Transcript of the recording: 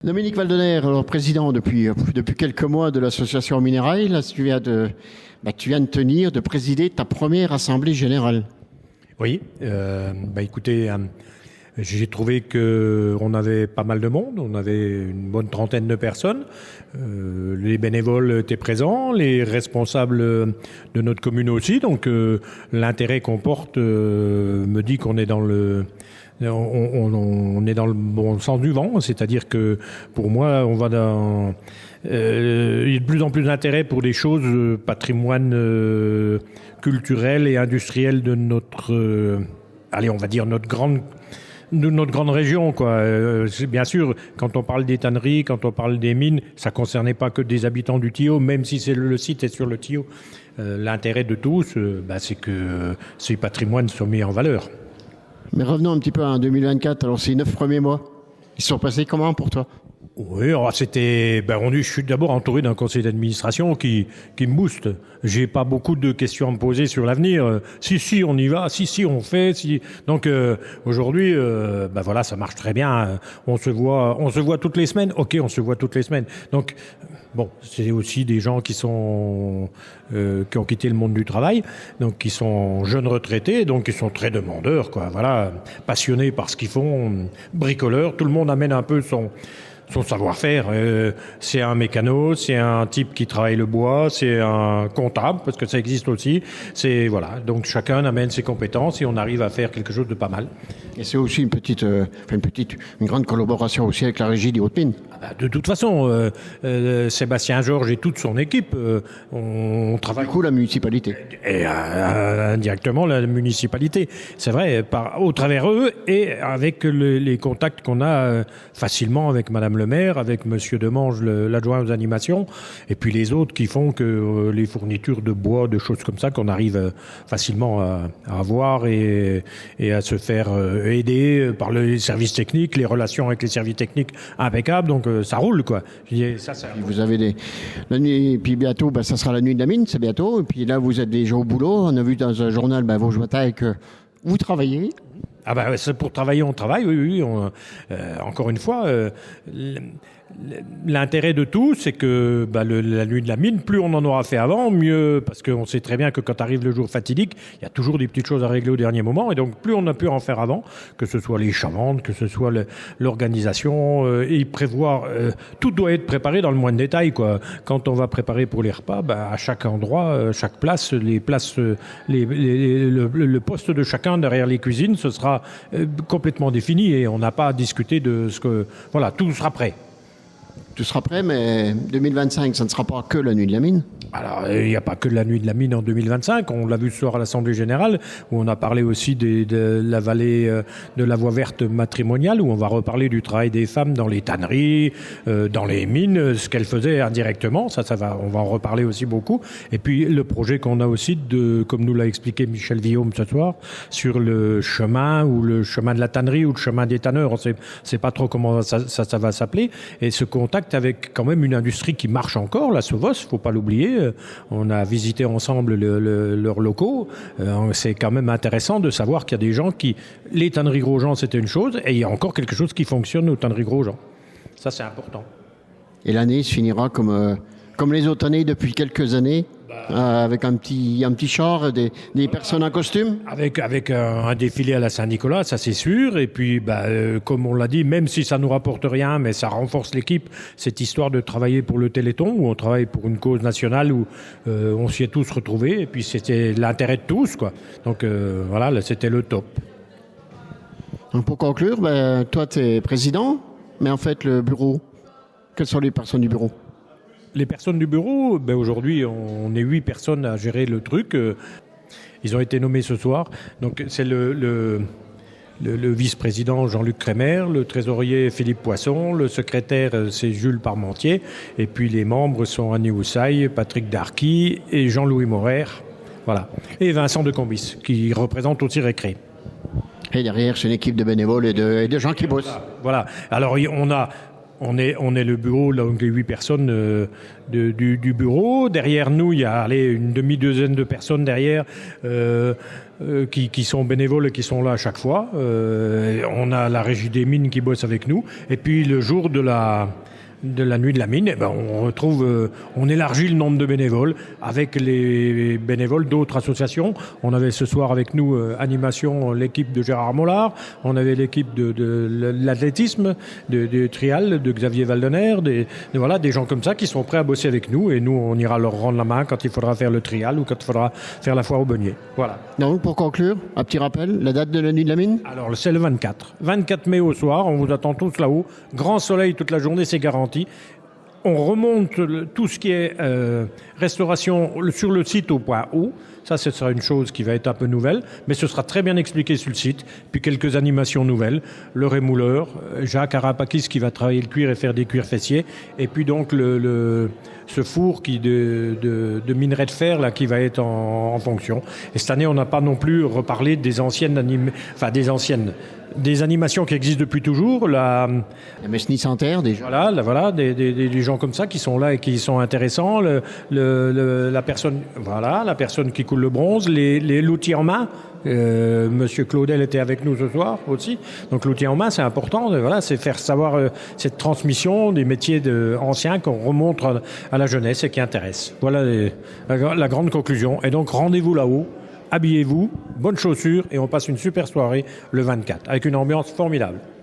Dominique Valdener, alors président depuis quelques mois de l'association Minerai, là tu viens de tenir, de présider ta première assemblée générale. Oui, écoutez, j'ai trouvé qu'on avait pas mal de monde, on avait une bonne trentaine de personnes, les bénévoles étaient présents, les responsables de notre commune aussi, donc l'intérêt qu'on porte me dit qu'on est dans le... On est dans le bon sens du vent, c'est-à-dire que pour moi, on va dans... il y a de plus en plus d'intérêt pour des choses patrimoine culturel et industriel de notre, on va dire notre grande région, quoi. Bien sûr, quand on parle des tanneries, quand on parle des mines, ça concernait pas que des habitants du Thillot, même si le site est sur le Thillot. L'intérêt de tous, c'est que ces patrimoines sont mis en valeur. Mais revenons un petit peu en 2024. Alors, ces 9 premiers mois, ils se sont passés comment pour toi? Oui, alors c'était, je suis d'abord entouré d'un conseil d'administration qui me booste. J'ai pas beaucoup de questions à me poser sur l'avenir. Si, on y va. Si, on fait. Si. Donc aujourd'hui, ça marche très bien. On se voit toutes les semaines. Ok, on se voit toutes les semaines. Donc c'est aussi des gens qui ont quitté le monde du travail, donc qui sont jeunes retraités, donc qui sont très demandeurs, quoi. Voilà, passionnés par ce qu'ils font, bricoleurs. Tout le monde amène un peu son savoir-faire. C'est un mécano, c'est un type qui travaille le bois, c'est un comptable, parce que ça existe aussi. Donc chacun amène ses compétences et on arrive à faire quelque chose de pas mal. Et c'est aussi une grande collaboration aussi avec la régie des Hautes-Mines. De toute façon, Sébastien Georges et toute son équipe, on travaille... Du coup, la municipalité. Et indirectement, la municipalité. C'est vrai, au travers eux et avec les contacts qu'on a facilement avec Madame le maire, avec Monsieur Demange, l'adjoint aux animations, et puis les autres qui font que les fournitures de bois, de choses comme ça, qu'on arrive facilement à avoir et à se faire aider par les services techniques, les relations avec les services techniques impeccables, donc ça roule, quoi. Vous avez la nuit, et puis bientôt, ça sera la nuit de la mine, c'est bientôt, et puis là vous êtes déjà au boulot. On a vu dans un journal vos matin que vous travaillez. C'est pour travailler, on travaille, oui. Encore une fois, l'intérêt de tout, c'est que la nuit de la mine, plus on en aura fait avant, mieux, parce qu'on sait très bien que quand arrive le jour fatidique, il y a toujours des petites choses à régler au dernier moment, et donc plus on a pu en faire avant, que ce soit les chavandes, que ce soit l'organisation, et prévoir, tout doit être préparé dans le moindre détail, quoi. Quand on va préparer pour les repas, à chaque endroit, chaque place, le poste de chacun derrière les cuisines, ce sera complètement défini, et on n'a pas à discuter de ce que... Voilà, tout sera prêt. Tout sera prêt, mais 2025, ça ne sera pas que la nuit de la mine. Alors, il n'y a pas que la nuit de la mine en 2025. On l'a vu ce soir à l'Assemblée générale, où on a parlé aussi de la vallée de la voie verte matrimoniale, où on va reparler du travail des femmes dans les tanneries, dans les mines, ce qu'elles faisaient indirectement. On va en reparler aussi beaucoup. Et puis, le projet qu'on a aussi comme nous l'a expliqué Michel Villaume ce soir, sur le chemin, ou le chemin de la tannerie, ou le chemin des tanneurs. On ne sait pas trop comment ça va s'appeler. Et ce contact avec quand même une industrie qui marche encore, la Sovos, faut pas l'oublier. On a visité ensemble leurs locaux. C'est quand même intéressant de savoir qu'il y a des gens les tanneries Grosjean, c'était une chose, et il y a encore quelque chose qui fonctionne aux tanneries Grosjean. Ça, c'est important. Et l'année se finira comme les autres années depuis quelques années, avec un petit char, des personnes en costume. Avec un défilé à la Saint-Nicolas, ça c'est sûr. Et puis, comme on l'a dit, même si ça nous rapporte rien, mais ça renforce l'équipe, cette histoire de travailler pour le Téléthon, où on travaille pour une cause nationale, où on s'y est tous retrouvés. Et puis c'était l'intérêt de tous, quoi. Donc là, c'était le top. Donc pour conclure, toi tu es président, mais en fait le bureau, quelles sont les personnes du bureau? Les personnes du bureau, aujourd'hui, on est 8 personnes à gérer le truc. Ils ont été nommés ce soir. Donc, c'est le vice-président Jean-Luc Crémer, le trésorier Philippe Poisson, le secrétaire, c'est Jules Parmentier. Et puis, les membres sont Annie Houssaille, Patrick Darky et Jean-Louis Morer. Voilà. Et Vincent de Combis, qui représente aussi Récré. Et derrière, c'est une équipe de bénévoles et de gens qui bossent. Voilà. Alors, on a On est le bureau, donc les 8 personnes du bureau. Derrière nous, il y a une demi-douzaine de personnes derrière qui sont bénévoles et qui sont là à chaque fois. On a la régie des mines qui bosse avec nous. Et puis le jour de la nuit de la mine, on élargit le nombre de bénévoles avec les bénévoles d'autres associations. On avait ce soir avec nous animation l'équipe de Gérard Mollard, on avait l'équipe de l'athlétisme, de trial, de Xavier Valdener, des gens comme ça qui sont prêts à bosser avec nous et nous on ira leur rendre la main quand il faudra faire le trial ou quand il faudra faire la foire au beugnet. Voilà. Donc pour conclure, un petit rappel, la date de la nuit de la mine? Alors c'est le 24 mai au soir, on vous attend tous là-haut, grand soleil toute la journée, c'est garanti. On remonte tout ce qui est restauration sur le site au point haut. Ça, ce sera une chose qui va être un peu nouvelle, mais ce sera très bien expliqué sur le site. Puis quelques animations nouvelles. Le rémouleur, Jacques Arapakis qui va travailler le cuir et faire des cuirs fessiers. Et puis donc ce four de minerai de fer là qui va être en fonction. Et cette année, on n'a pas non plus reparlé des des animations qui existent depuis toujours. La messe Nissantaire, déjà. Voilà, des gens comme ça qui sont là et qui sont intéressants. La personne qui coule le bronze, les l'outil en main. Monsieur Claudel était avec nous ce soir aussi. Donc l'outil en main, c'est important. Voilà, c'est faire savoir cette transmission des métiers anciens qu'on remonte à la jeunesse et qui intéresse. Voilà la grande conclusion. Et donc rendez-vous là-haut. Habillez-vous, bonnes chaussures et on passe une super soirée le 24 avec une ambiance formidable.